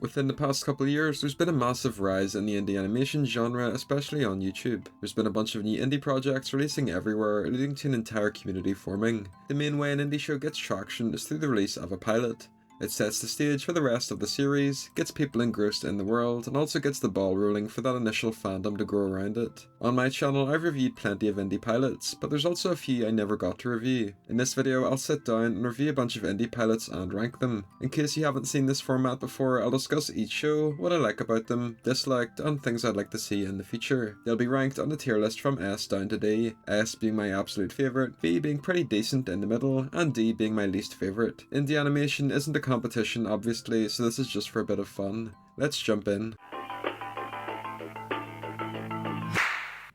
Within the past couple of years, there's been a massive rise in the indie animation genre, especially on YouTube. There's been a bunch of new indie projects releasing everywhere, leading to an entire community forming. The main way an indie show gets traction is through the release of a pilot. It sets the stage for the rest of the series, gets people engrossed in the world, and also gets the ball rolling for that initial fandom to grow around it. On my channel, I've reviewed plenty of indie pilots, but there's also a few I never got to review. In this video, I'll sit down and review a bunch of indie pilots and rank them. In case you haven't seen this format before, I'll discuss each show, what I like about them, disliked, and things I'd like to see in the future. They'll be ranked on a tier list from S down to D, S being my absolute favourite, B being pretty decent in the middle, and D being my least favourite. Indie animation isn't a competition obviously, so this is just for a bit of fun. Let's jump in.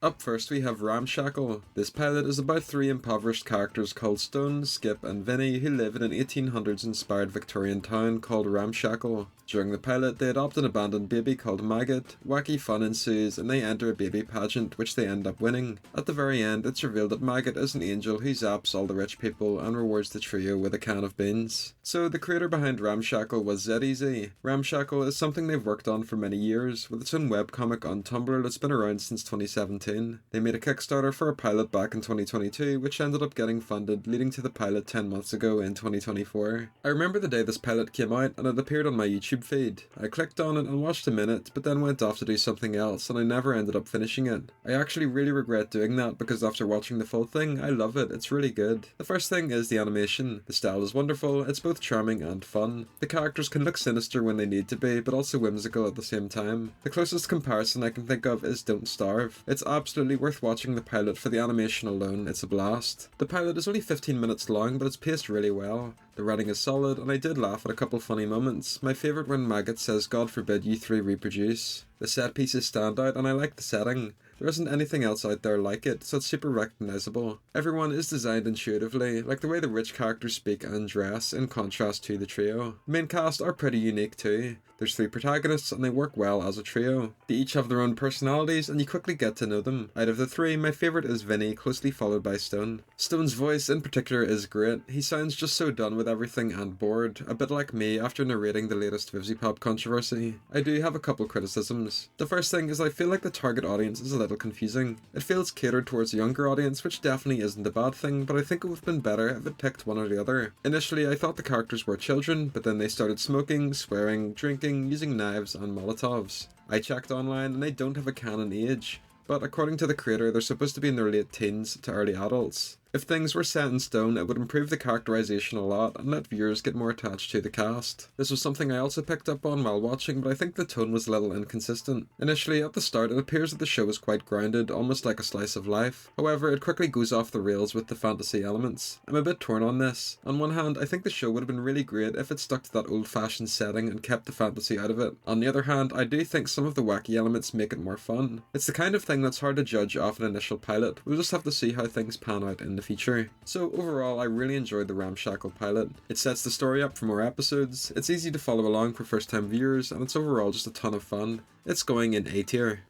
Up first we have Ramshackle. This pilot is about three impoverished characters called Stone, Skip and Vinny who live in an 1800s inspired Victorian town called Ramshackle. During the pilot, they adopt an abandoned baby called Maggot, wacky fun ensues, and they enter a baby pageant which they end up winning. At the very end, it's revealed that Maggot is an angel who zaps all the rich people and rewards the trio with a can of beans. So the creator behind Ramshackle was Z-Easy. Ramshackle is something they've worked on for many years, with its own webcomic on Tumblr that's been around since 2017. They made a Kickstarter for a pilot back in 2022, which ended up getting funded, leading to the pilot 10 months ago in 2024. I remember the day this pilot came out, and it appeared on my YouTube feed. I clicked on it and watched a minute, but then went off to do something else and I never ended up finishing it. I actually really regret doing that because after watching the full thing, I love it, it's really good. The first thing is the animation. The style is wonderful, it's both charming and fun. The characters can look sinister when they need to be, but also whimsical at the same time. The closest comparison I can think of is Don't Starve. It's absolutely worth watching the pilot for the animation alone, it's a blast. The pilot is only 15 minutes long, but it's paced really well. The writing is solid, and I did laugh at a couple funny moments. My favourite when Maggot says, "God forbid you three reproduce." The set pieces stand out, and I like the setting. There isn't anything else out there like it, so it's super recognisable. Everyone is designed intuitively, like the way the rich characters speak and dress, in contrast to the trio. The main cast are pretty unique too. There's three protagonists and they work well as a trio. They each have their own personalities and you quickly get to know them. Out of the three, my favourite is Vinny, closely followed by Stone. Stone's voice in particular is great. He sounds just so done with everything and bored, a bit like me after narrating the latest VivziePop controversy. I do have a couple criticisms. The first thing is I feel like the target audience is a little confusing. It feels catered towards a younger audience, which definitely isn't a bad thing, but I think it would have been better if it picked one or the other. Initially I thought the characters were children, but then they started smoking, swearing, drinking, using knives and Molotovs. I checked online and they don't have a canon age, but according to the creator they're supposed to be in their late teens to early adults. If things were set in stone, it would improve the characterization a lot and let viewers get more attached to the cast. This was something I also picked up on while watching, but I think the tone was a little inconsistent. Initially, at the start, it appears that the show is quite grounded, almost like a slice of life. However, it quickly goes off the rails with the fantasy elements. I'm a bit torn on this. On one hand, I think the show would have been really great if it stuck to that old-fashioned setting and kept the fantasy out of it. On the other hand, I do think some of the wacky elements make it more fun. It's the kind of thing that's hard to judge off an initial pilot. We'll just have to see how things pan out in the future. So overall, I really enjoyed the Ramshackle pilot. It sets the story up for more episodes, it's easy to follow along for first time viewers, and it's overall just a ton of fun. It's going in A tier.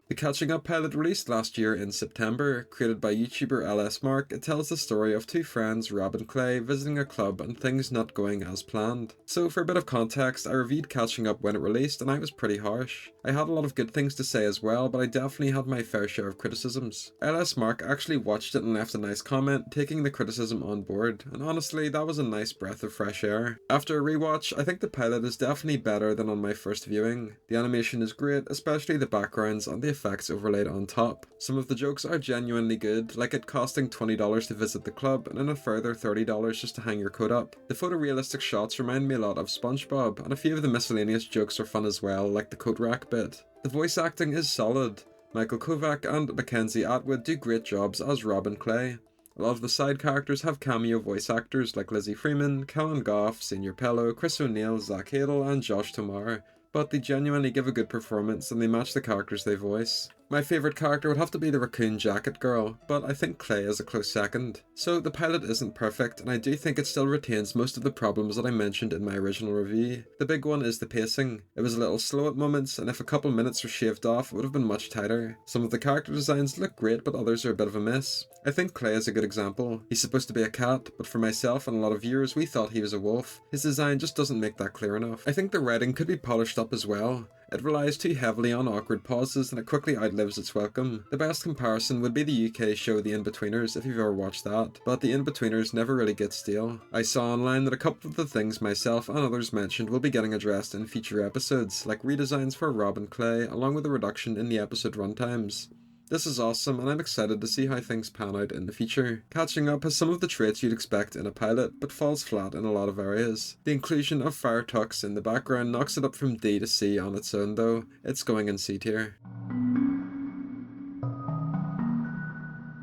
The Catching Up pilot released last year in September. Created by YouTuber LS Mark, it tells the story of two friends, Rob and Clay, visiting a club and things not going as planned. So for a bit of context, I reviewed Catching Up when it released and I was pretty harsh. I had a lot of good things to say as well, but I definitely had my fair share of criticisms. LS Mark actually watched it and left a nice comment, taking the criticism on board, and honestly that was a nice breath of fresh air. After a rewatch, I think the pilot is definitely better than on my first viewing. The animation is great, especially the backgrounds and the effects overlaid on top. Some of the jokes are genuinely good, like it costing $20 to visit the club and then a further $30 just to hang your coat up. The photorealistic shots remind me a lot of SpongeBob, and a few of the miscellaneous jokes are fun as well, like the coat rack bit. The voice acting is solid. Michael Kovac and Mackenzie Atwood do great jobs as Rob and Clay. A lot of the side characters have cameo voice actors like Lizzie Freeman, Kellen Goff, Senior Pello, Chris O'Neill, Zach Hadel and Josh Tomar, but they genuinely give a good performance and they match the characters they voice. My favourite character would have to be the raccoon jacket girl, but I think Clay is a close second. So the pilot isn't perfect, and I do think it still retains most of the problems that I mentioned in my original review. The big one is the pacing. It was a little slow at moments, and if a couple minutes were shaved off, it would have been much tighter. Some of the character designs look great, but others are a bit of a miss. I think Clay is a good example. He's supposed to be a cat, but for myself and a lot of viewers, we thought he was a wolf. His design just doesn't make that clear enough. I think the writing could be polished up as well. It relies too heavily on awkward pauses and it quickly outlives its welcome. The best comparison would be the UK show The In-Betweeners if you've ever watched that, but The In-Betweeners never really gets stale. I saw online that a couple of the things myself and others mentioned will be getting addressed in future episodes, like redesigns for Rob and Clay, along with a reduction in the episode runtimes. This is awesome, and I'm excited to see how things pan out in the future. Catching Up has some of the traits you'd expect in a pilot, but falls flat in a lot of areas. The inclusion of fire tux in the background knocks it up from D to C on its own though. It's going in C tier.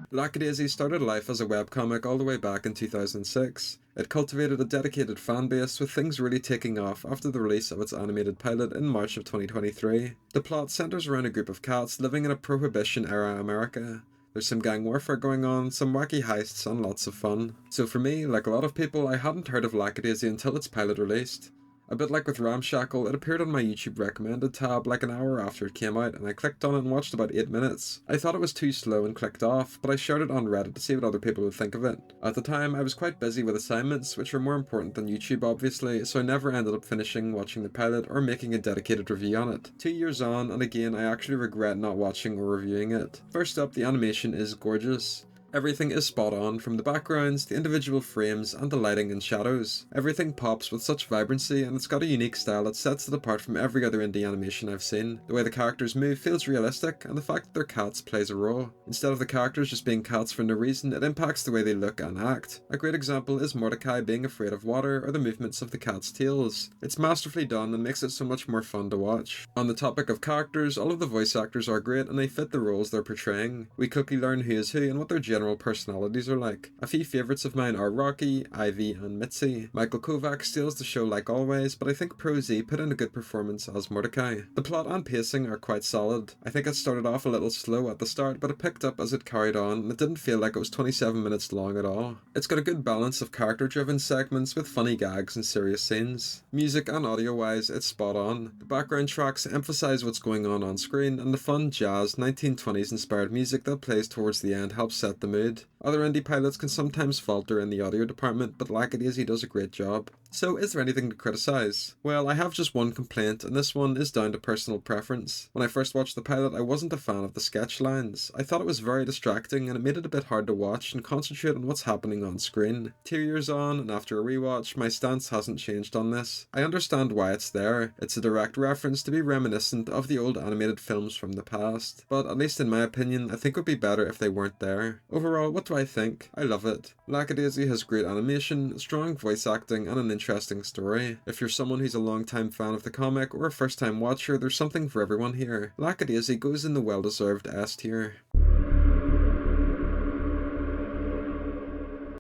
Lackadaisy started life as a webcomic all the way back in 2006. It cultivated a dedicated fanbase, with things really taking off after the release of its animated pilot in March of 2023. The plot centres around a group of cats living in a Prohibition-era America. There's some gang warfare going on, some wacky heists, and lots of fun. So for me, like a lot of people, I hadn't heard of Lackadaisy until its pilot released. A bit like with Ramshackle, it appeared on my YouTube recommended tab like an hour after it came out, and I clicked on it and watched about 8 minutes. I thought it was too slow and clicked off, but I shared it on Reddit to see what other people would think of it. At the time, I was quite busy with assignments, which were more important than YouTube obviously, so I never ended up finishing watching the pilot or making a dedicated review on it. 2 years on, and again I actually regret not watching or reviewing it. First up, the animation is gorgeous. Everything is spot on, from the backgrounds, the individual frames, and the lighting and shadows. Everything pops with such vibrancy, and it's got a unique style that sets it apart from every other indie animation I've seen. The way the characters move feels realistic, and the fact that they're cats plays a role. Instead of the characters just being cats for no reason, it impacts the way they look and act. A great example is Mordecai being afraid of water, or the movements of the cat's tails. It's masterfully done and makes it so much more fun to watch. On the topic of characters, all of the voice actors are great and they fit the roles they're portraying. We quickly learn who is who and what their general personalities are like. A few favourites of mine are Rocky, Ivy, and Mitzi. Michael Kovac steals the show like always, but I think Pro Z put in a good performance as Mordecai. The plot and pacing are quite solid. I think it started off a little slow at the start, but it picked up as it carried on, and it didn't feel like it was 27 minutes long at all. It's got a good balance of character-driven segments with funny gags and serious scenes. Music and audio-wise, it's spot on. The background tracks emphasise what's going on screen, and the fun jazz 1920s inspired music that plays towards the end helps set the mood. Other indie pilots can sometimes falter in the audio department, but Lackadaisy does a great job. So is there anything to criticise? Well, I have just one complaint, and this one is down to personal preference. When I first watched the pilot, I wasn't a fan of the sketch lines. I thought it was very distracting, and it made it a bit hard to watch and concentrate on what's happening on screen. 2 years on, and after a rewatch, my stance hasn't changed on this. I understand why it's there. It's a direct reference to be reminiscent of the old animated films from the past. But at least in my opinion, I think it would be better if they weren't there. Overall, what do I think? I love it. Lackadaisy has great animation, strong voice acting, and an interesting story. If you're someone who's a long-time fan of the comic or a first-time watcher, there's something for everyone here. Lackadaisy goes in the well-deserved S tier.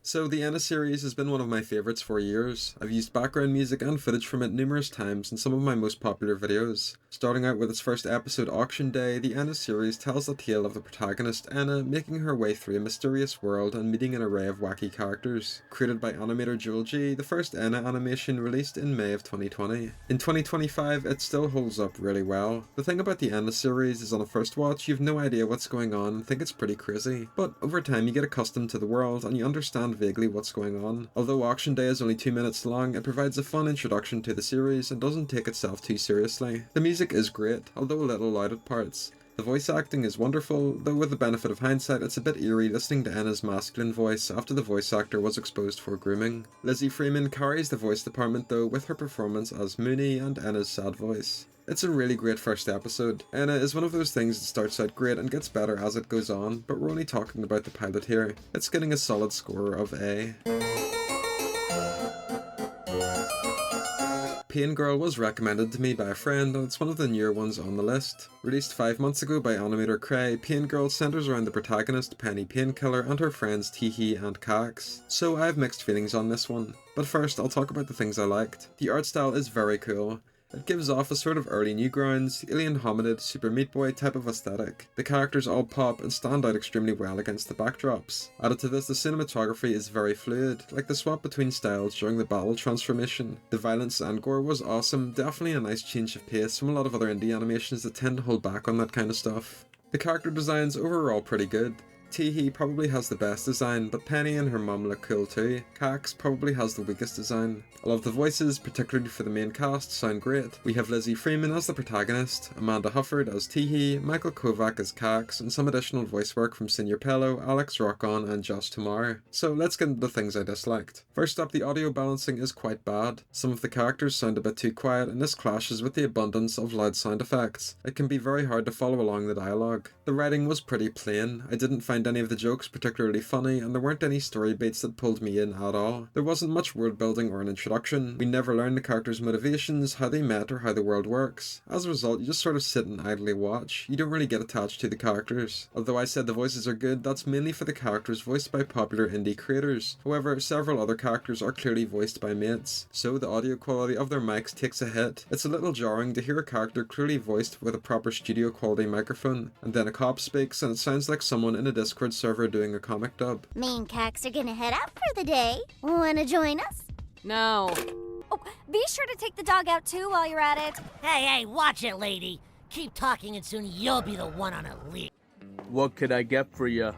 So the Enna series has been one of my favourites for years. I've used background music and footage from it numerous times in some of my most popular videos. Starting out with its first episode, Auction Day, the Enna series tells the tale of the protagonist, Enna, making her way through a mysterious world and meeting an array of wacky characters. Created by animator Joel G, the first Enna animation released in May of 2020. In 2025, it still holds up really well. The thing about the Enna series is on a first watch, you've no idea what's going on and think it's pretty crazy. But over time, you get accustomed to the world and you understand vaguely what's going on. Although Auction Day is only 2 minutes long, it provides a fun introduction to the series and doesn't take itself too seriously. The music is great, although a little loud at parts. The voice acting is wonderful, though with the benefit of hindsight it's a bit eerie listening to Enna's masculine voice after the voice actor was exposed for grooming. Lizzie Freeman carries the voice department though with her performance as Mooney and Enna's sad voice. It's a really great first episode. Enna is one of those things that starts out great and gets better as it goes on, but we're only talking about the pilot here. It's getting a solid score of A. Pain Girl was recommended to me by a friend and it's one of the newer ones on the list. Released 5 months ago by animator Cray, Pain Girl centres around the protagonist Penny Painkiller and her friends Teehee and Cax. So I have mixed feelings on this one. But first I'll talk about the things I liked. The art style is very cool. It gives off a sort of early Newgrounds, Alien Hominid, Super Meat Boy type of aesthetic. The characters all pop and stand out extremely well against the backdrops. Added to this, the cinematography is very fluid, like the swap between styles during the battle transformation. The violence and gore was awesome, definitely a nice change of pace from a lot of other indie animations that tend to hold back on that kind of stuff. The character designs overall pretty good. Teehee probably has the best design, but Penny and her mum look cool too. Cax probably has the weakest design. A lot of the voices, particularly for the main cast, sound great. We have Lizzie Freeman as the protagonist, Amanda Hufford as Teehee, Michael Kovac as Cax, and some additional voice work from Senior Pello, Alex Rockon, and Josh Tomar. So let's get into the things I disliked. First up, the audio balancing is quite bad. Some of the characters sound a bit too quiet, and this clashes with the abundance of loud sound effects. It can be very hard to follow along the dialogue. The writing was pretty plain. I didn't find any of the jokes particularly funny, and there weren't any story beats that pulled me in at all. There wasn't much world building or an introduction. We never learn the characters' motivations, how they met, or how the world works. As a result, you just sort of sit and idly watch. You don't really get attached to the characters. Although I said the voices are good, that's mainly for the characters voiced by popular indie creators. However, several other characters are clearly voiced by mates, so the audio quality of their mics takes a hit. It's a little jarring to hear a character clearly voiced with a proper studio quality microphone, and then a cop speaks and it sounds like someone in a Discord server doing a comic dub. Me and Cax are gonna head out for the day. Wanna join us? No. Oh, be sure to take the dog out too while you're at it. Hey, watch it, lady. Keep talking and soon you'll be the one on a lead. What could I get for ya?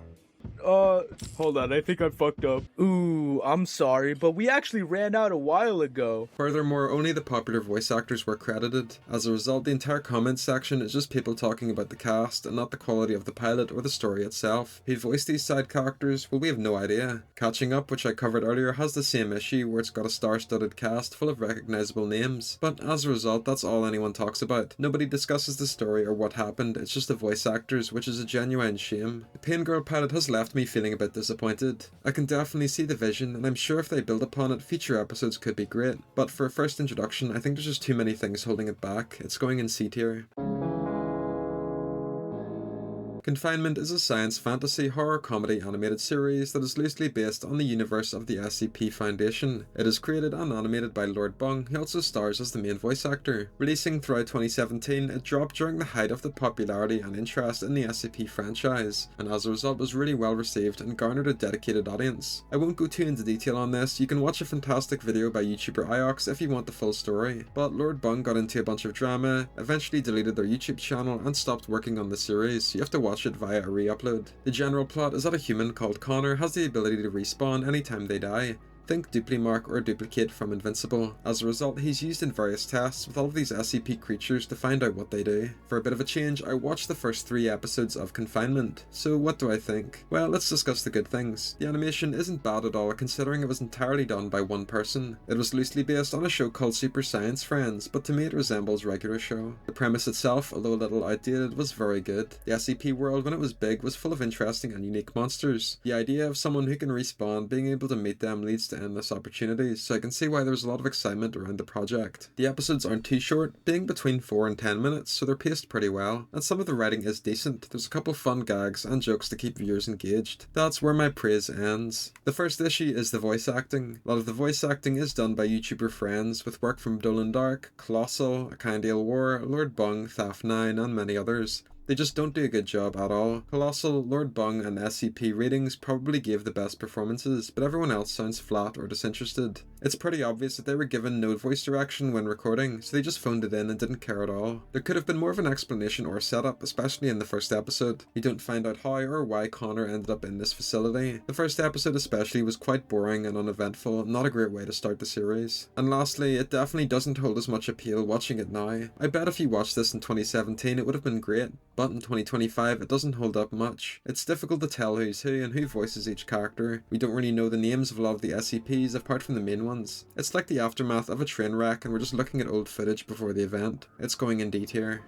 Hold on, I think I fucked up. Ooh, I'm sorry, but we actually ran out a while ago. Furthermore, only the popular voice actors were credited. As a result, the entire comments section is just people talking about the cast and not the quality of the pilot or the story itself. Who voiced these side characters? Well, we have no idea. Catching Up, which I covered earlier, has the same issue where it's got a star-studded cast full of recognizable names, but as a result, that's all anyone talks about. Nobody discusses the story or what happened, it's just the voice actors, which is a genuine shame. The Pain Girl pilot has left me feeling a bit disappointed. I can definitely see the vision, and I'm sure if they build upon it, future episodes could be great, but for a first introduction, I think there's just too many things holding it back. It's going in C tier. Confinement is a science fantasy horror comedy animated series that is loosely based on the universe of the SCP Foundation. It is created and animated by Lord Bung, who also stars as the main voice actor. Releasing throughout 2017, it dropped during the height of the popularity and interest in the SCP franchise, and as a result was really well received and garnered a dedicated audience. I won't go too into detail on this, you can watch a fantastic video by YouTuber Iox if you want the full story, but Lord Bung got into a bunch of drama, eventually deleted their YouTube channel and stopped working on the series, so you have to watch it via a re-upload. The general plot is that a human called Connor has the ability to respawn anytime they die. Think Duplimark or Duplicate from Invincible. As a result, he's used in various tests with all of these SCP creatures to find out what they do. For a bit of a change, I watched the first 3 episodes of Confinement. So what do I think? Well, let's discuss the good things. The animation isn't bad at all considering it was entirely done by one person. It was loosely based on a show called Super Science Friends, but to me it resembles a regular show. The premise itself, although a little outdated, was very good. The SCP world when it was big was full of interesting and unique monsters. The idea of someone who can respawn being able to meet them leads to endless opportunities, so I can see why there was a lot of excitement around the project. The episodes aren't too short, being between 4 and 10 minutes, so they're paced pretty well, and some of the writing is decent. There's a couple fun gags and jokes to keep viewers engaged. That's where my praise ends. The first issue is the voice acting. A lot of the voice acting is done by YouTuber friends, with work from Dolan Dark, Colossal, A Kindale War, Lord Bung, Thaf9, and many others. They just don't do a good job at all. Colossal, Lord Bung, and SCP ratings probably gave the best performances, but everyone else sounds flat or disinterested. It's pretty obvious that they were given no voice direction when recording, so they just phoned it in and didn't care at all. There could have been more of an explanation or a setup, especially in the first episode. You don't find out how or why Connor ended up in this facility. The first episode especially was quite boring and uneventful, not a great way to start the series. And lastly, it definitely doesn't hold as much appeal watching it now. I bet if you watched this in 2017 it would have been great, but in 2025 it doesn't hold up much. It's difficult to tell who's who and who voices each character. We don't really know the names of a lot of the SCPs apart from the main ones. It's like the aftermath of a train wreck and we're just looking at old footage before the event. It's going in D tier.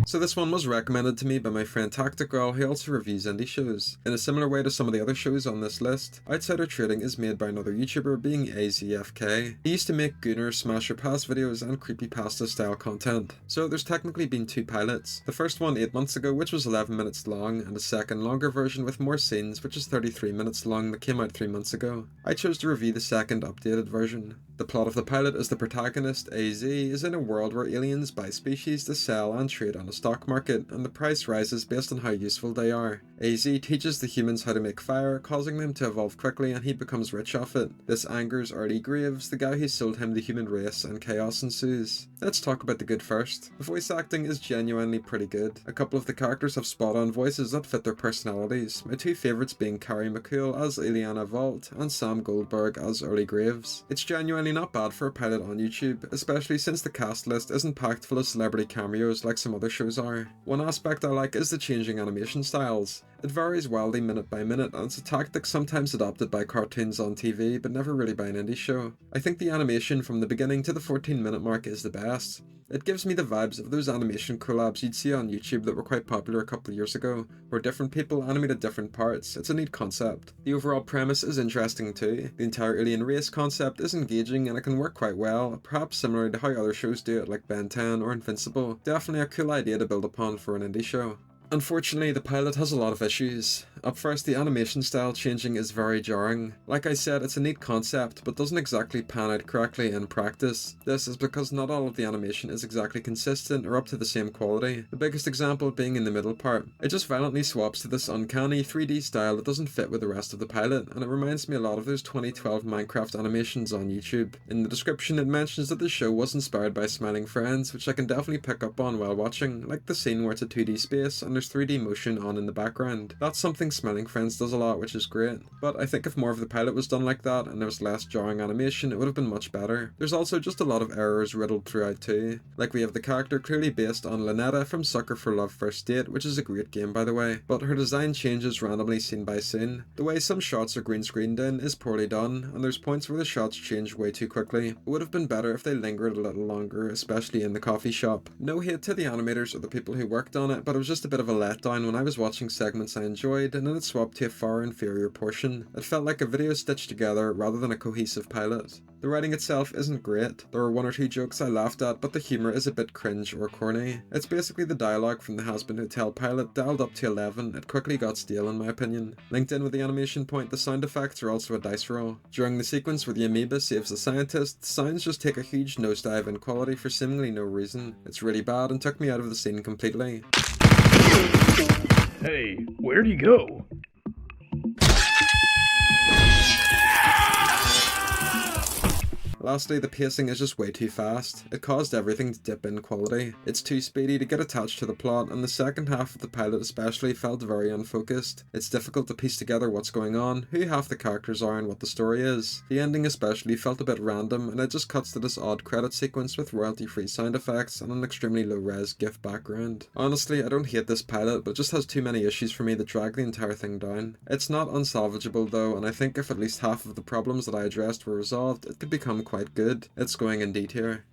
So this one was recommended to me by my friend Tactic Girl, who also reviews indie shows. In a similar way to some of the other shows on this list, Outsider Trading is made by another YouTuber, being AZFK. He used to make Gooner Smasher Pass videos and creepypasta style content. So there's technically been 2 pilots. The first one 8 months ago, which was 11 minutes long, and a second longer version with more scenes, which is 33 minutes long, that came out 3 months ago. I chose to review the second updated version. The plot of the pilot is the protagonist, AZ, is in a world where aliens buy species to sell and trade on a stock market, and the price rises based on how useful they are. AZ teaches the humans how to make fire, causing them to evolve quickly, and he becomes rich off it. This angers Artie Graves, the guy who sold him the human race, and chaos ensues. Let's talk about the good first. The voice acting is genuinely pretty good. A couple of the characters have spot-on voices that fit their personalities, my 2 favourites being Carrie McCool as Ileana Vault, and Sam Goldberg as Artie Graves. It's genuinely not bad for a pilot on YouTube, especially since the cast list isn't packed full of celebrity cameos like some other shows are. One aspect I like is the changing animation styles. It varies wildly minute by minute, and it's a tactic sometimes adopted by cartoons on TV, but never really by an indie show. I think the animation from the beginning to the 14-minute mark is the best. It gives me the vibes of those animation collabs you'd see on YouTube that were quite popular a couple of years ago, where different people animated different parts. It's a neat concept. The overall premise is interesting too. The entire alien race concept is engaging and it can work quite well, perhaps similar to how other shows do it like Ben 10 or Invincible. Definitely a cool idea to build upon for an indie show. Unfortunately, the pilot has a lot of issues. Up first, the animation style changing is very jarring. Like I said, it's a neat concept, but doesn't exactly pan out correctly in practice. This is because not all of the animation is exactly consistent or up to the same quality, the biggest example being in the middle part. It just violently swaps to this uncanny 3D style that doesn't fit with the rest of the pilot, and it reminds me a lot of those 2012 Minecraft animations on YouTube. In the description it mentions that the show was inspired by Smiling Friends, which I can definitely pick up on while watching, like the scene where it's a 2D space and there's 3D motion on in the background. That's something Smiling Friends does a lot, which is great. But I think if more of the pilot was done like that and there was less jarring animation, it would have been much better. There's also just a lot of errors riddled throughout too. Like we have the character clearly based on Lynetta from Sucker for Love First Date, which is a great game by the way, but her design changes randomly scene by scene. The way some shots are green screened in is poorly done, and there's points where the shots change way too quickly. It would have been better if they lingered a little longer, especially in the coffee shop. No hate to the animators or the people who worked on it, but it was just a bit of a letdown when I was watching segments I enjoyed and then it swapped to a far inferior portion. It felt like a video stitched together rather than a cohesive pilot. The writing itself isn't great. There are 1 or 2 jokes I laughed at, but the humour is a bit cringe or corny. It's basically the dialogue from the Hazbin Hotel pilot dialed up to 11. It quickly got stale in my opinion. Linked in with the animation point, the sound effects are also a dice roll. During the sequence where the amoeba saves the scientist, the sounds just take a huge nosedive in quality for seemingly no reason. It's really bad and took me out of the scene completely. Hey, where'd he go? Lastly, the pacing is just way too fast. It caused everything to dip in quality. It's too speedy to get attached to the plot, and the second half of the pilot especially felt very unfocused. It's difficult to piece together what's going on, who half the characters are and what the story is. The ending especially felt a bit random, and it just cuts to this odd credit sequence with royalty-free sound effects and an extremely low-res GIF background. Honestly, I don't hate this pilot, but it just has too many issues for me that drag the entire thing down. It's not unsalvageable though, and I think if at least half of the problems that I addressed were resolved, it could become quite good. It's going in D tier.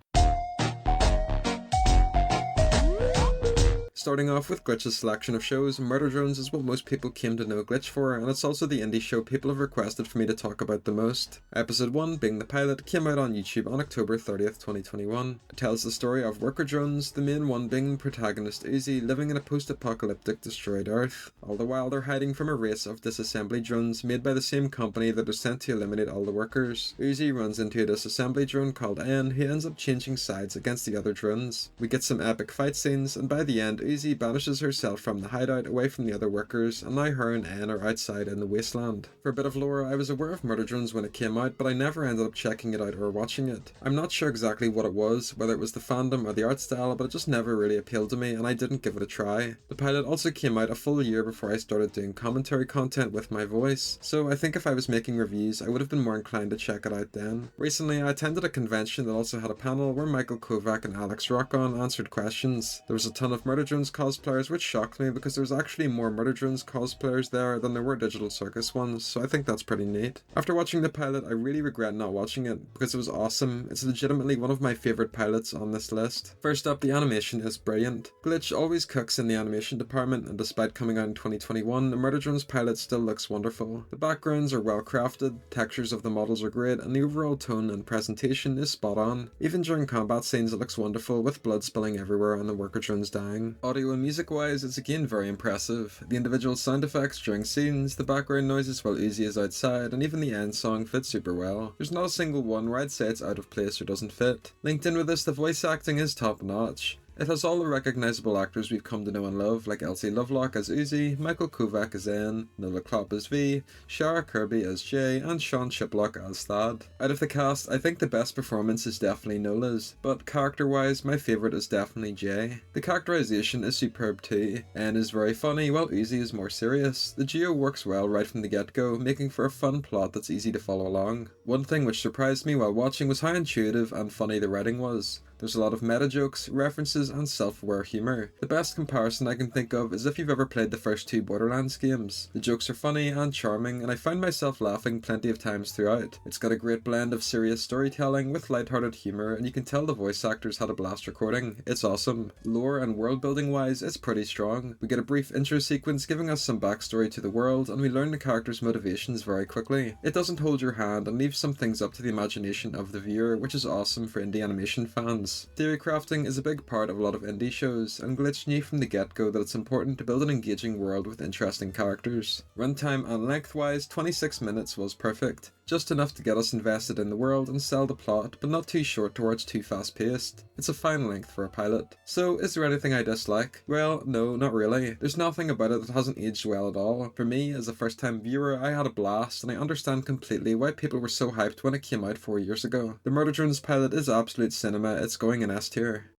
Starting off with Glitch's selection of shows, Murder Drones is what most people came to know Glitch for, and it's also the indie show people have requested for me to talk about the most. Episode 1, being the pilot, came out on YouTube on October 30th, 2021. It tells the story of worker drones, the main one being the protagonist Uzi, living in a post-apocalyptic destroyed Earth. All the while they're hiding from a race of disassembly drones made by the same company that are sent to eliminate all the workers. Uzi runs into a disassembly drone called N, who ends up changing sides against the other drones. We get some epic fight scenes, and by the end, Uzi banishes herself from the hideout away from the other workers, and now her and N are outside in the wasteland. For a bit of lore, I was aware of Murder Drones when it came out, but I never ended up checking it out or watching it. I'm not sure exactly what it was, whether it was the fandom or the art style, but it just never really appealed to me, and I didn't give it a try. The pilot also came out a full year before I started doing commentary content with my voice, so I think if I was making reviews, I would have been more inclined to check it out then. Recently, I attended a convention that also had a panel where Michael Kovac and Alex Rockon answered questions. There was a ton of Murder Drones Drones cosplayers, which shocked me because there's actually more Murder Drones cosplayers there than there were Digital Circus ones, so I think that's pretty neat. After watching the pilot, I really regret not watching it because it was awesome. It's legitimately one of my favourite pilots on this list. First up, the animation is brilliant. Glitch always cooks in the animation department, and despite coming out in 2021, the Murder Drones pilot still looks wonderful. The backgrounds are well crafted, textures of the models are great, and the overall tone and presentation is spot on. Even during combat scenes it looks wonderful, with blood spilling everywhere and the worker drones dying. Audio and music wise, it's again very impressive. The individual sound effects during scenes, the background noises while Uzi is outside, and even the end song fit super well. There's not a single one where I'd say it's out of place or doesn't fit. Linked in with this, the voice acting is top notch. It has all the recognisable actors we've come to know and love, like Elsie Lovelock as Uzi, Michael Kovac as N, Nola Klopp as V, Shara Kirby as Jay, and Sean Shiplock as Thad. Out of the cast, I think the best performance is definitely Nola's, but character-wise, my favourite is definitely Jay. The characterisation is superb too. N is very funny, while Uzi is more serious. The duo works well right from the get-go, making for a fun plot that's easy to follow along. One thing which surprised me while watching was how intuitive and funny the writing was. There's a lot of meta jokes, references, and self-aware humour. The best comparison I can think of is if you've ever played the first two Borderlands games. The jokes are funny and charming, and I found myself laughing plenty of times throughout. It's got a great blend of serious storytelling with lighthearted humour, and you can tell the voice actors had a blast recording. It's awesome. Lore and world building wise, it's pretty strong. We get a brief intro sequence giving us some backstory to the world, and we learn the characters' motivations very quickly. It doesn't hold your hand and leaves some things up to the imagination of the viewer, which is awesome for indie animation fans. Theory crafting is a big part of a lot of indie shows, and Glitch knew from the get-go that it's important to build an engaging world with interesting characters. Runtime and length-wise, 26 minutes was perfect. Just enough to get us invested in the world and sell the plot, but not too short towards too fast-paced. It's a fine length for a pilot. So, is there anything I dislike? Well, no, not really. There's nothing about it that hasn't aged well at all. For me, as a first-time viewer, I had a blast, and I understand completely why people were so hyped when it came out 4 years ago. The Murder Drones pilot is absolute cinema, it's going in S tier.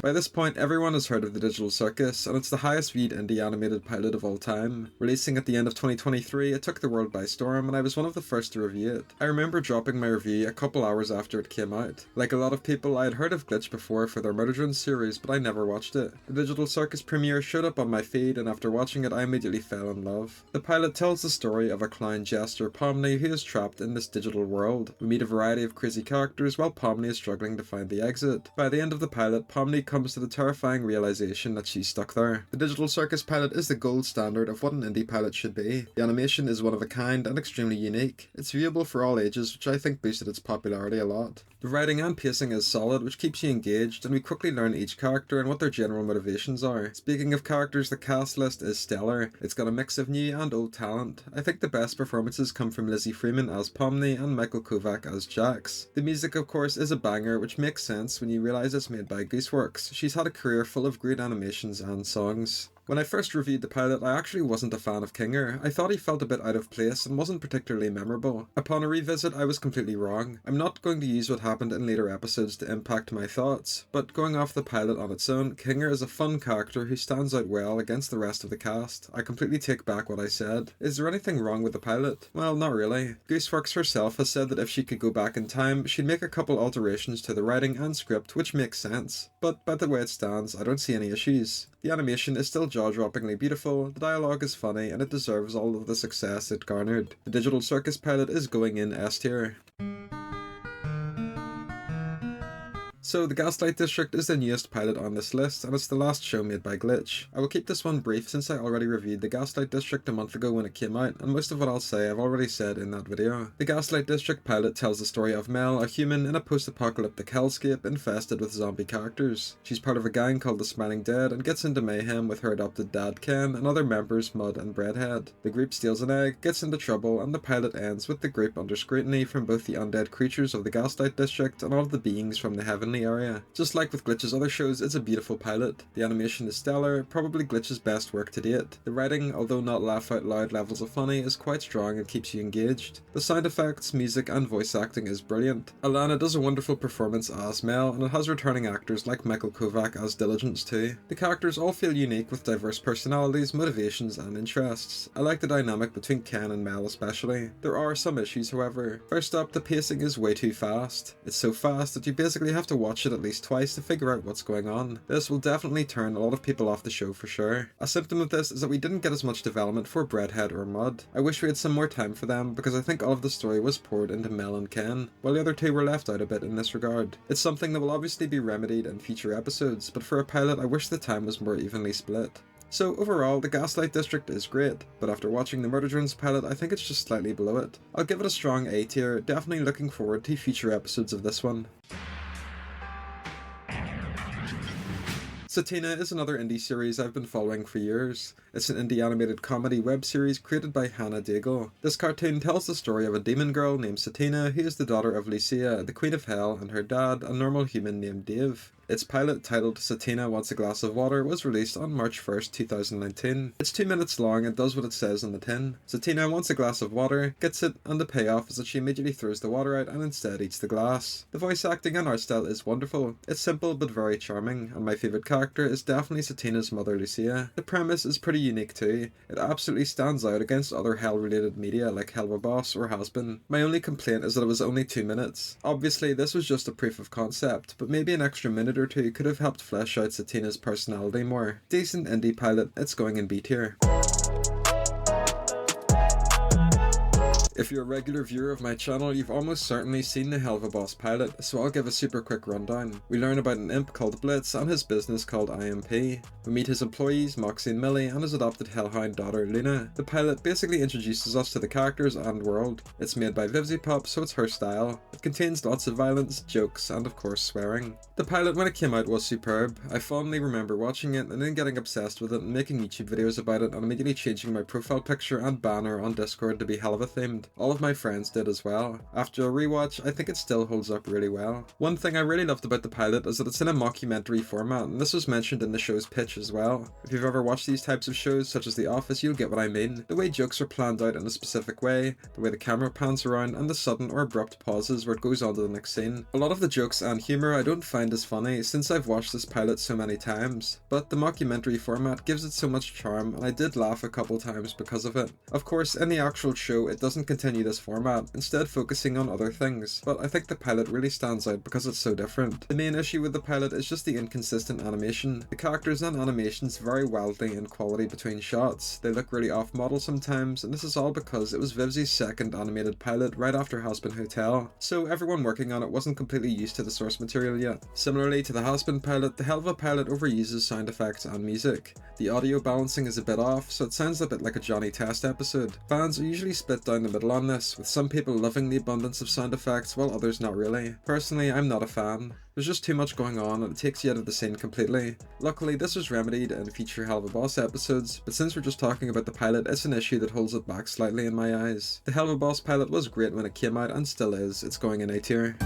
By this point, everyone has heard of the Digital Circus, and it's the highest viewed indie animated pilot of all time. Releasing at the end of 2023, it took the world by storm, and I was one of the first to review it. I remember dropping my review a couple hours after it came out. Like a lot of people, I had heard of Glitch before for their Murder Drones series, but I never watched it. The Digital Circus premiere showed up on my feed, and after watching it, I immediately fell in love. The pilot tells the story of a clown jester, Pomni, who is trapped in this digital world. We meet a variety of crazy characters while Pomni is struggling to find the exit. By the end of the pilot, Pomni comes to the terrifying realization that she's stuck there. The Digital Circus pilot is the gold standard of what an indie pilot should be. The animation is one of a kind and extremely unique. It's viewable for all ages, which I think boosted its popularity a lot. The writing and pacing is solid, which keeps you engaged, and we quickly learn each character and what their general motivations are. Speaking of characters, the cast list is stellar. It's got a mix of new and old talent. I think the best performances come from Lizzie Freeman as Pomni and Michael Kovac as Jax. The music, of course, is a banger, which makes sense when you realise it's made by Gooseworks. She's had a career full of great animations and songs. When I first reviewed the pilot, I actually wasn't a fan of Kinger. I thought he felt a bit out of place and wasn't particularly memorable. Upon a revisit, I was completely wrong. I'm not going to use what happened in later episodes to impact my thoughts, but going off the pilot on its own, Kinger is a fun character who stands out well against the rest of the cast. I completely take back what I said. Is there anything wrong with the pilot? Well, not really. Gooseworks herself has said that if she could go back in time, she'd make a couple alterations to the writing and script, which makes sense. But by the way it stands, I don't see any issues. The animation is still jaw-droppingly beautiful, the dialogue is funny, and it deserves all of the success it garnered. The Digital Circus pilot is going in S tier. So, the Gaslight District is the newest pilot on this list, and it's the last show made by Glitch. I will keep this one brief since I already reviewed the Gaslight District a month ago when it came out, and most of what I'll say I've already said in that video. The Gaslight District pilot tells the story of Mel, a human in a post-apocalyptic hellscape infested with zombie characters. She's part of a gang called the Smiling Dead and gets into mayhem with her adopted dad Ken and other members Mud and Breadhead. The group steals an egg, gets into trouble, and the pilot ends with the group under scrutiny from both the undead creatures of the Gaslight District and all of the beings from the heavenly area. Just like with Glitch's other shows, it's a beautiful pilot. The animation is stellar, probably Glitch's best work to date. The writing, although not laugh-out-loud levels of funny, is quite strong and keeps you engaged. The sound effects, music, and voice acting is brilliant. Alana does a wonderful performance as Mel, and it has returning actors like Michael Kovac as Diligence too. The characters all feel unique with diverse personalities, motivations, and interests. I like the dynamic between Ken and Mel especially. There are some issues, however. First up, the pacing is way too fast. It's so fast that you basically have to watch it at least twice to figure out what's going on. This will definitely turn a lot of people off the show for sure. A symptom of this is that we didn't get as much development for Breadhead or Mud. I wish we had some more time for them because I think all of the story was poured into Mel and Ken, while the other two were left out a bit in this regard. It's something that will obviously be remedied in future episodes, but for a pilot I wish the time was more evenly split. So overall, the Gaslight District is great, but after watching the Murder Drones pilot, I think it's just slightly below it. I'll give it a strong A tier, definitely looking forward to future episodes of this one. Satina is another indie series I've been following for years. It's an indie animated comedy web series created by Hannah Daigle. This cartoon tells the story of a demon girl named Satina who is the daughter of Lucia, the Queen of Hell, and her dad, a normal human named Dave. Its pilot, titled Satina Wants a Glass of Water, was released on March 1st, 2019. It's 2 minutes long and does what it says on the tin. Satina wants a glass of water, gets it, and the payoff is that she immediately throws the water out and instead eats the glass. The voice acting and art style is wonderful. It's simple but very charming, and my favourite character is definitely Satina's mother Lucia. The premise is pretty unique too. It absolutely stands out against other Hell-related media like Helluva Boss or Hazbin. My only complaint is that it was only 2 minutes. Obviously this was just a proof of concept, but maybe an extra minute or two could have helped flesh out Satina's personality more. Decent indie pilot, it's going in B tier. If you're a regular viewer of my channel, you've almost certainly seen the Helluva Boss pilot, so I'll give a super quick rundown. We learn about an imp called Blitz and his business called IMP. We meet his employees, Moxie and Millie, and his adopted hellhound daughter, Luna. The pilot basically introduces us to the characters and world. It's made by Pop, so it's her style. It contains lots of violence, jokes, and of course swearing. The pilot when it came out was superb. I fondly remember watching it and then getting obsessed with it and making YouTube videos about it and immediately changing my profile picture and banner on Discord to be Helluva themed. All of my friends did as well. After a rewatch, I think it still holds up really well. One thing I really loved about the pilot is that it's in a mockumentary format, and this was mentioned in the show's pitch as well. If you've ever watched these types of shows, such as The Office, you'll get what I mean. The way jokes are planned out in a specific way, the way the camera pans around, and the sudden or abrupt pauses where it goes on to the next scene. A lot of the jokes and humour I don't find as funny since I've watched this pilot so many times, but the mockumentary format gives it so much charm, and I did laugh a couple times because of it. Of course, in the actual show, it doesn't continue this format, instead focusing on other things, but I think the pilot really stands out because it's so different. The main issue with the pilot is just the inconsistent animation. The characters and animations vary wildly in quality between shots. They look really off-model sometimes, and this is all because it was Vivzi's second animated pilot right after Hazbin Hotel, so everyone working on it wasn't completely used to the source material yet. Similarly to the Hazbin pilot, the Helluva pilot overuses sound effects and music. The audio balancing is a bit off, so it sounds a bit like a Johnny Test episode. Fans are usually split down the middle on this, with some people loving the abundance of sound effects while others not really. Personally, I'm not a fan. There's just too much going on and it takes you out of the scene completely. Luckily, this was remedied in future Helluva Boss episodes, but since we're just talking about the pilot, it's an issue that holds it back slightly in my eyes. The Helluva Boss pilot was great when it came out and still is. It's going in A tier.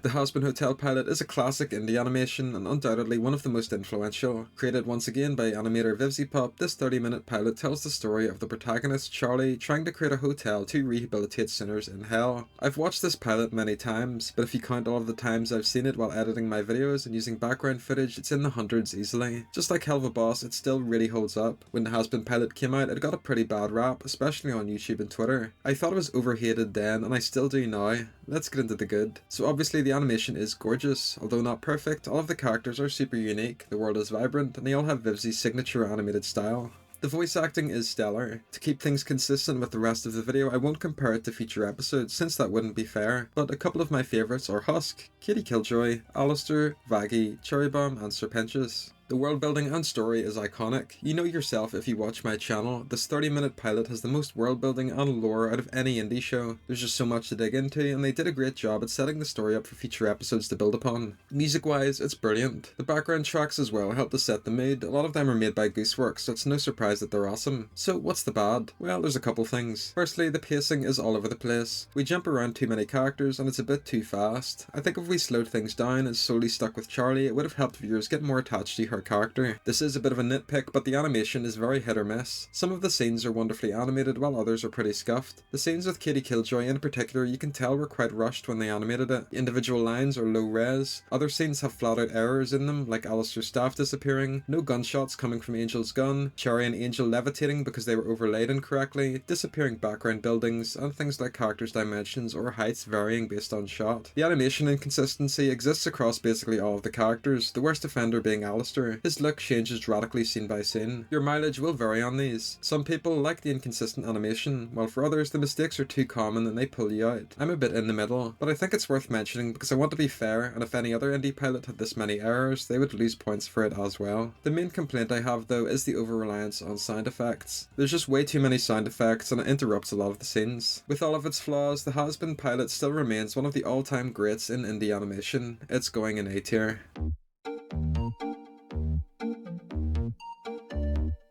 The Hazbin Hotel pilot is a classic indie animation and undoubtedly one of the most influential. Created once again by animator Pop, this 30-minute pilot tells the story of the protagonist Charlie trying to create a hotel to rehabilitate sinners in hell. I've watched this pilot many times, but if you count all of the times I've seen it while editing my videos and using background footage, it's in the hundreds easily. Just like Helluva Boss, it still really holds up. When the Hazbin pilot came out, it got a pretty bad rap, especially on YouTube and Twitter. I thought it was overhated then, and I still do now. Let's get into the good. So obviously the animation is gorgeous. Although not perfect, all of the characters are super unique, the world is vibrant, and they all have Vivzi's signature animated style. The voice acting is stellar. To keep things consistent with the rest of the video, I won't compare it to future episodes since that wouldn't be fair, but a couple of my favourites are Husk, Katie Killjoy, Alistair, Vaggie, Cherry Bomb, and Serpentious. The world building and story is iconic. You know yourself if you watch my channel, this 30-minute pilot has the most world building and lore out of any indie show. There's just so much to dig into, and they did a great job at setting the story up for future episodes to build upon. Music wise, it's brilliant. The background tracks as well help to set the mood. A lot of them are made by Gooseworks, so it's no surprise that they're awesome. So what's the bad? Well, there's a couple things. Firstly, the pacing is all over the place. We jump around too many characters and it's a bit too fast. I think if we slowed things down and solely stuck with Charlie, it would have helped viewers get more attached to her per character. This is a bit of a nitpick, but the animation is very hit or miss. Some of the scenes are wonderfully animated while others are pretty scuffed. The scenes with Katie Killjoy in particular, you can tell were quite rushed when they animated it. Individual lines are low res. Other scenes have flat out errors in them, like Alistair's staff disappearing, no gunshots coming from Angel's gun, Cherry and Angel levitating because they were overlaid incorrectly, disappearing background buildings, and things like characters' dimensions or heights varying based on shot. The animation inconsistency exists across basically all of the characters, the worst offender being Alistair. His look changes radically scene by scene. Your mileage will vary on these. Some people like the inconsistent animation, while for others the mistakes are too common and they pull you out. I'm a bit in the middle, but I think it's worth mentioning because I want to be fair, and if any other indie pilot had this many errors, they would lose points for it as well. The main complaint I have though is the over-reliance on sound effects. There's just way too many sound effects and it interrupts a lot of the scenes. With all of its flaws, the Hazbin pilot still remains one of the all-time greats in indie animation. It's going in A tier.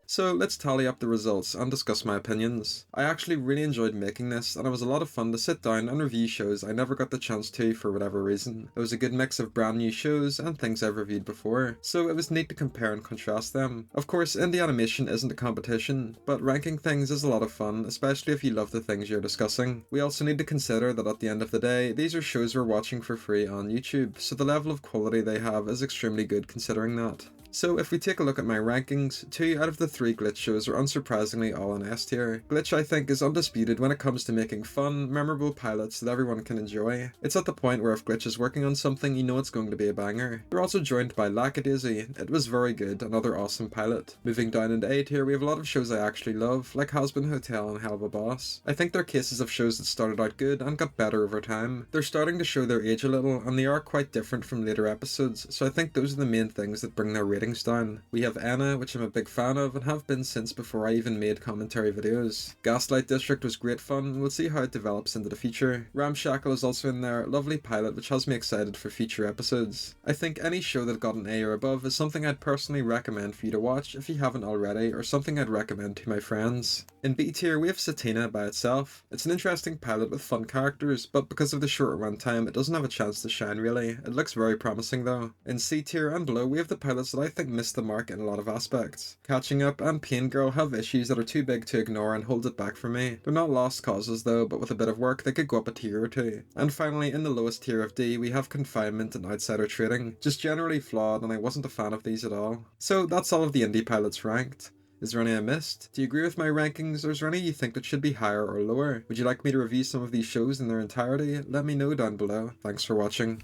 So let's tally up the results and discuss my opinions. I actually really enjoyed making this, and it was a lot of fun to sit down and review shows I never got the chance to for whatever reason. It was a good mix of brand new shows and things I've reviewed before, so it was neat to compare and contrast them. Of course, indie animation isn't a competition, but ranking things is a lot of fun, especially if you love the things you're discussing. We also need to consider that at the end of the day, these are shows we're watching for free on YouTube, so the level of quality they have is extremely good considering that. So if we take a look at my rankings, 2 out of the 3 Glitch shows are unsurprisingly all in S tier. Glitch I think is undisputed when it comes to making fun, memorable pilots that everyone can enjoy. It's at the point where if Glitch is working on something, you know it's going to be a banger. They're also joined by Lackadaisy. It was very good, another awesome pilot. Moving down into A tier, we have a lot of shows I actually love, like Hazbin Hotel and Helluva Boss. I think they're cases of shows that started out good and got better over time. They're starting to show their age a little, and they are quite different from later episodes, so I think those are the main things that bring their ratings down. We have Anna, which I'm a big fan of and have been since before I even made commentary videos. Gaslight District was great fun and we'll see how it develops into the future. Ramshackle is also in there, lovely pilot which has me excited for future episodes. I think any show that got an A or above is something I'd personally recommend for you to watch if you haven't already, or something I'd recommend to my friends. In B tier we have Satina by itself. It's an interesting pilot with fun characters, but because of the short runtime it doesn't have a chance to shine really. It looks very promising though. In C tier and below we have the pilots that I think missed the mark in a lot of aspects. Catching Up and Pain Girl have issues that are too big to ignore and hold it back for me. They're not lost causes though, but with a bit of work they could go up a tier or two. And finally in the lowest tier of D we have Confinement and Outsider Trading. Just generally flawed and I wasn't a fan of these at all. So that's all of the indie pilots ranked. Is there any I missed? Do you agree with my rankings, or is there any you think that should be higher or lower? Would you like me to review some of these shows in their entirety? Let me know down below. Thanks for watching.